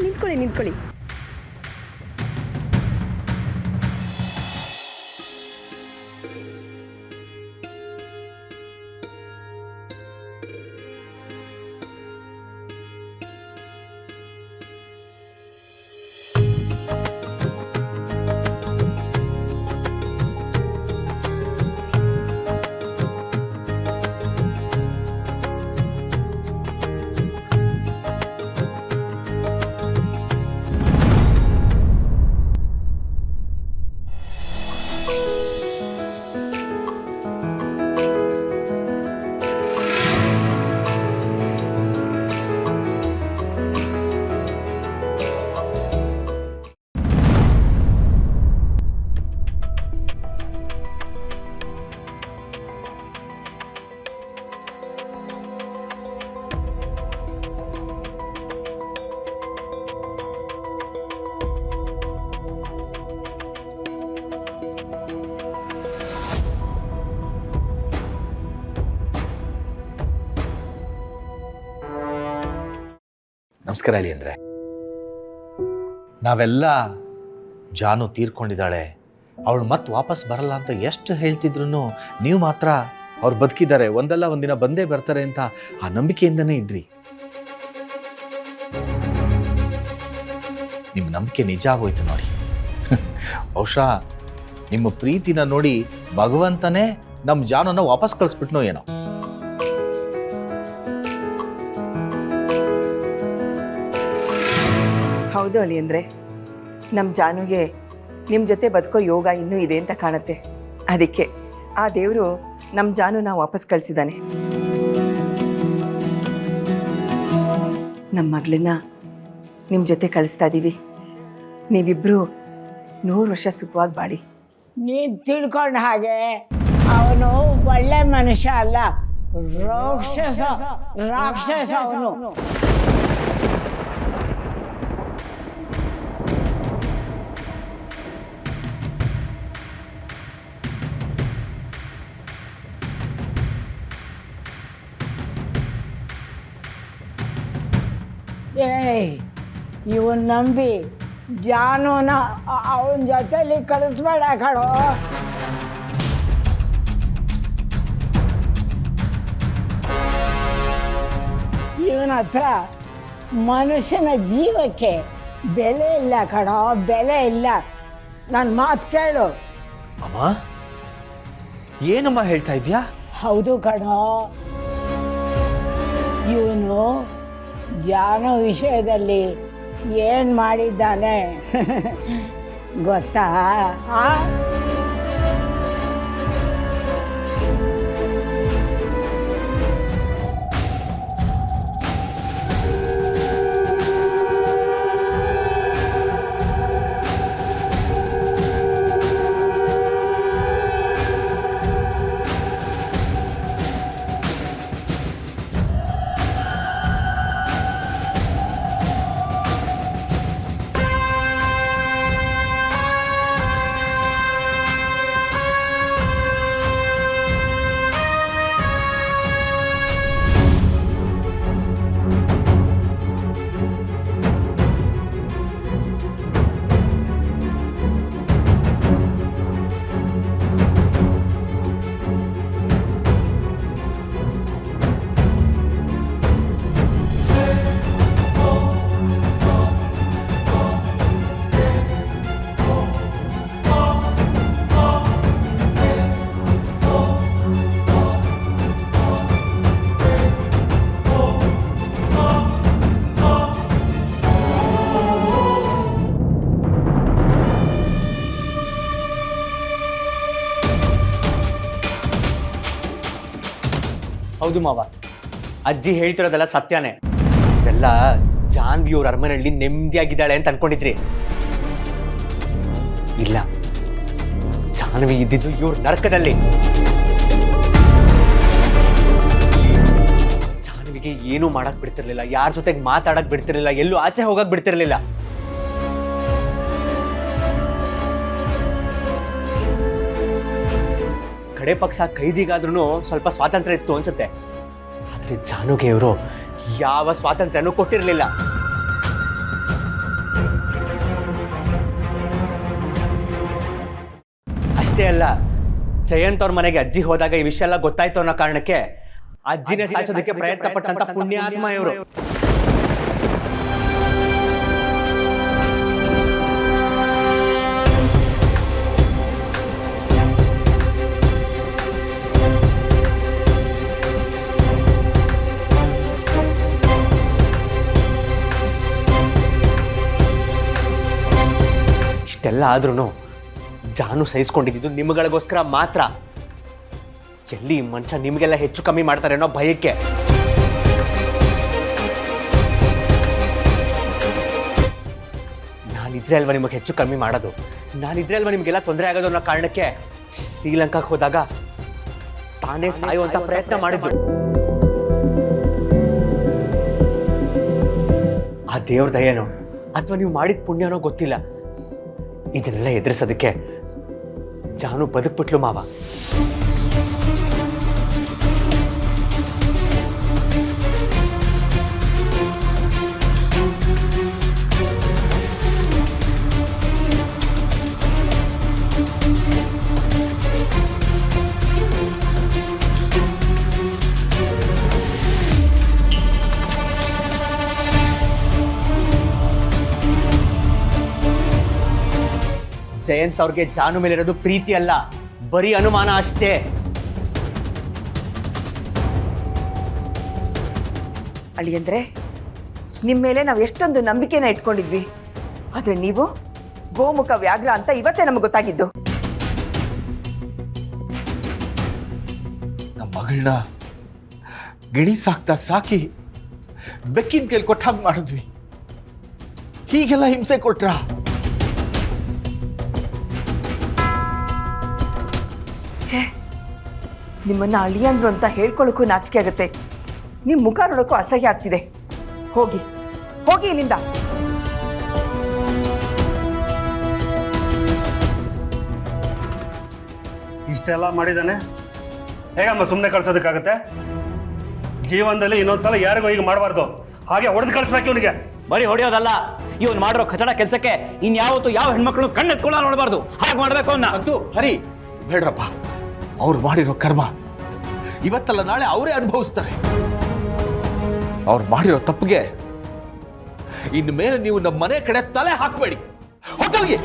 ನಿಂತ್ಕೊಳ್ಳಿ ನಿಂತ್ಕೊಳ್ಳಿ. ನಮಸ್ಕಾರ ಹೇಳಿ ಅಂದರೆ ನಾವೆಲ್ಲ ಜಾನು ತೀರ್ಕೊಂಡಿದ್ದಾಳೆ, ಅವಳು ಮತ್ತೆ ವಾಪಸ್ ಬರಲ್ಲ ಅಂತ ಎಷ್ಟು ಹೇಳ್ತಿದ್ರು ನೀವು ಮಾತ್ರ ಅವ್ರು ಬದುಕಿದ್ದಾರೆ, ಒಂದಲ್ಲ ಒಂದಿನ ಬಂದೇ ಬರ್ತಾರೆ ಅಂತ ಆ ನಂಬಿಕೆಯಿಂದನೇ ಇದ್ರಿ. ನಿಮ್ಮ ನಂಬಿಕೆ ನಿಜ ಆಗೋಯ್ತು ನೋಡಿ. ಬಹುಶಃ ನಿಮ್ಮ ಪ್ರೀತಿನ ನೋಡಿ ಭಗವಂತನೇ ನಮ್ಮ ಜಾನುನ ವಾಪಸ್ ಕಳಿಸ್ಬಿಟ್ನೋ ಏನೋ. ಹೌದು ಅಳಿ ಅಂದರೆ ನಮ್ಮ ಜಾನುಗೆ ನಿಮ್ಮ ಜೊತೆ ಬದುಕೋ ಯೋಗ ಇನ್ನೂ ಇದೆ ಅಂತ ಕಾಣುತ್ತೆ. ಅದಕ್ಕೆ ಆ ದೇವರು ನಮ್ಮ ಜಾನುನ ವಾಪಸ್ ಕಳಿಸಿದ್ದಾನೆ. ನಮ್ಮ ಮಗಳನ್ನ ನಿಮ್ಮ ಜೊತೆ ಕಳಿಸ್ತಾ ಇದ್ದೀವಿ. ನೀವಿಬ್ಬರು 100 ವರ್ಷ ಸುಖವಾಗಿ ಬಾಳಿ. ನೀನು ತಿಳ್ಕೊಂಡ ಹಾಗೆ ಅವನು ಒಳ್ಳೆ ಮನುಷ್ಯ ಅಲ್ಲ, ರಾಕ್ಷಸ ಅವನು. ಇವನ್ ನಂಬಿ ಜಾನುನ ಅವನ ಜೊತೆಲಿ ಕಳಿಸ್ಬೇಡ ಕಣೋ. ಇವನ ಹತ್ರ ಮನುಷ್ಯನ ಜೀವಕ್ಕೆ ಬೆಲೆ ಇಲ್ಲ ಕಣೋ, ಬೆಲೆ ಇಲ್ಲ. ನನ್ನ ಮಾತು ಕೇಳು. ಅಮ್ಮ ಏನಮ್ಮ ಹೇಳ್ತಾ ಇದ್ಯಾ? ಹೌದು ಕಣೋ, ಇವನು ಜಾನು ವಿಷಯದಲ್ಲಿ ಏನು ಮಾಡಿದ್ದಾನೆ ಗೊತ್ತಾ? ಹೌದು ಮಾವ, ಅಜ್ಜಿ ಹೇಳ್ತಿರೋದೆಲ್ಲ ಸತ್ಯನೇ. ಇದೆಲ್ಲ ಜಾನ್ವಿ ಅವ್ರ ಅರಮನೆಯಲ್ಲಿ ನೆಮ್ಮದಿಯಾಗಿದ್ದಾಳೆ ಅಂತ ಅನ್ಕೊಂಡಿದ್ರಿ. ಇಲ್ಲ, ಜಾನ್ವಿ ಇದ್ದಿದ್ದು ಇವ್ರ ನರಕದಲ್ಲಿ. ಜಾನ್ವಿಗೆ ಏನೂ ಮಾಡಕ್ ಬಿಡ್ತಿರ್ಲಿಲ್ಲ, ಯಾರ ಜೊತೆಗೆ ಮಾತಾಡಕ್ ಬಿಡ್ತಿರ್ಲಿಲ್ಲ, ಎಲ್ಲೂ ಆಚೆ ಹೋಗಕ್ ಬಿಡ್ತಿರ್ಲಿಲ್ಲ. ಕಡೆ ಪಕ್ಷ ಕೈದಿಗಾದ್ರೂ ಸ್ವಲ್ಪ ಸ್ವಾತಂತ್ರ್ಯ ಇತ್ತು ಅನ್ಸುತ್ತೆ. ಆದ್ರೆ ಜಾನುಗೆ ಇವರು ಯಾವ ಸ್ವಾತಂತ್ರ್ಯನೂ ಕೊಟ್ಟಿರಲಿಲ್ಲ. ಅಷ್ಟೇ ಅಲ್ಲ, ಜಯಂತ್ ಅವ್ರ ಮನೆಗೆ ಅಜ್ಜಿ ಹೋದಾಗ ಈ ವಿಷಯ ಎಲ್ಲ ಗೊತ್ತಾಯ್ತು ಅನ್ನೋ ಕಾರಣಕ್ಕೆ ಅಜ್ಜಿನೇ ಸಾಯಿಸೋದಕ್ಕೆ ಪ್ರಯತ್ನ ಪಟ್ಟಂತ ಪುಣ್ಯಾತ್ಮ ಇವರು. ಇಷ್ಟೆಲ್ಲ ಆದ್ರೂ ಜಾನು ಸಹಿಸ್ಕೊಂಡಿದ್ದು ನಿಮ್ಗಳಿಗೋಸ್ಕರ ಮಾತ್ರ. ಎಲ್ಲಿ ಈ ಮನುಷ್ಯ ನಿಮಗೆಲ್ಲ ಹೆಚ್ಚು ಕಮ್ಮಿ ಮಾಡ್ತಾರೆ ಅನ್ನೋ ಭಯಕ್ಕೆ. ನಾನಿದ್ರೆ ಅಲ್ವಾ ನಿಮಗೆ ಹೆಚ್ಚು ಕಮ್ಮಿ ಮಾಡೋದು, ನಾನಿದ್ರೆ ಅಲ್ವಾ ನಿಮಗೆಲ್ಲ ತೊಂದರೆ ಆಗೋದು ಅನ್ನೋ ಕಾರಣಕ್ಕೆ ಶ್ರೀಲಂಕಾಕ್ಕೆ ಹೋದಾಗ ತಾನೇ ಸಾಯುವಂತ ಪ್ರಯತ್ನ ಮಾಡಿದ್ದು. ಆ ದೇವ್ರ ದಯನೋ ಅಥವಾ ನೀವು ಮಾಡಿದ ಪುಣ್ಯನೋ ಗೊತ್ತಿಲ್ಲ, ಇದನ್ನೆಲ್ಲ ಎದುರಿಸೋದಕ್ಕೆ ಜಾನು ಬದುಕ್ಬಿಟ್ಲು ಮಾವ. ಜಯಂತ್ ಅವ್ರಿಗೆ ಜಾನು ಮೇಲಿರೋದು ಪ್ರೀತಿ ಅಲ್ಲ, ಬರೀ ಅನುಮಾನ ಅಷ್ಟೇ. ಅಳಿಯಂದ್ರೆ ನಿಮ್ಮ ಮೇಲೆ ನಾವು ಎಷ್ಟೊಂದು ನಂಬಿಕೆನ ಇಟ್ಕೊಂಡಿದ್ವಿ, ಆದರೆ ನೀವು ಗೋಮುಖ ವ್ಯಾಘ್ರ ಅಂತ ಇವತ್ತೇ ನಮಗೆ ಗೊತ್ತಾಗಿದ್ದು. ನಮ್ಮ ಮಗಳನ್ನ ಗಿಣಿ ಸಾಕ್ದಾಗ ಸಾಕಿ ಬೆಕ್ಕಿನ ಕೈಲಿ ಕೊಟ್ಟಾಗ ಮಾಡಿದ್ವಿ, ಹೀಗೆಲ್ಲ ಹಿಂಸೆ ಕೊಟ್ರ? ಛೇ, ನಿಮ್ಮನ್ನ ಅಳಿಯಂದ್ರು ಅಂತ ಹೇಳ್ಕೊಳ್ಳೋಕ್ಕೂ ನಾಚಿಕೆ ಆಗುತ್ತೆ, ನಿಮ್ಮ ಮುಖ ನೋಡೋಕ್ಕೂ ಅಸಹ್ಯ ಆಗ್ತಿದೆ. ಹೋಗಿ ಹೋಗಿ ಇಲ್ಲಿಂದ. ಇಷ್ಟೆಲ್ಲ ಮಾಡಿದ್ದಾನೆ, ಹೇಗಮ್ಮ ಸುಮ್ಮನೆ ಕಳ್ಸೋದಕ್ಕಾಗತ್ತೆ? ಜೀವನದಲ್ಲಿ ಇನ್ನೊಂದ್ಸಲ ಯಾರಿಗೂ ಈಗ ಮಾಡಬಾರ್ದು, ಹಾಗೆ ಹೊಡೆದು ಕಳಿಸ್ಬೇಕು ಇವನಿಗೆ. ಬರೀ ಹೊಡೆಯೋದಲ್ಲ, ಇವನು ಮಾಡಿರೋ ಕಚಡ ಕೆಲಸಕ್ಕೆ ಇನ್ಯಾವತ್ತು ಯಾವ ಹೆಣ್ಮಕ್ಳು ಕಣ್ಣೆತ್ಕೊಳ್ಳ ನೋಡಬಾರ್ದು, ಹಾಗೆ ಮಾಡಬೇಕು ಅನ್ನ. ಅಂತೂ ಹರಿ ಬೇಡ್ರಪ್ಪ, ಅವ್ರು ಮಾಡಿರೋ ಕರ್ಮ ಇವತ್ತಲ್ಲ ನಾಳೆ ಅವರೇ ಅನುಭವಿಸ್ತಾರೆ. ಅವ್ರು ಮಾಡಿರೋ ತಪ್ಪಿಗೆ ಇನ್ನು ಮೇಲೆ ನೀವು ನಮ್ಮ ಮನೆ ಕಡೆ ತಲೆ ಹಾಕಬೇಡಿ, ಹೊಟ್ಟೋಗಿ.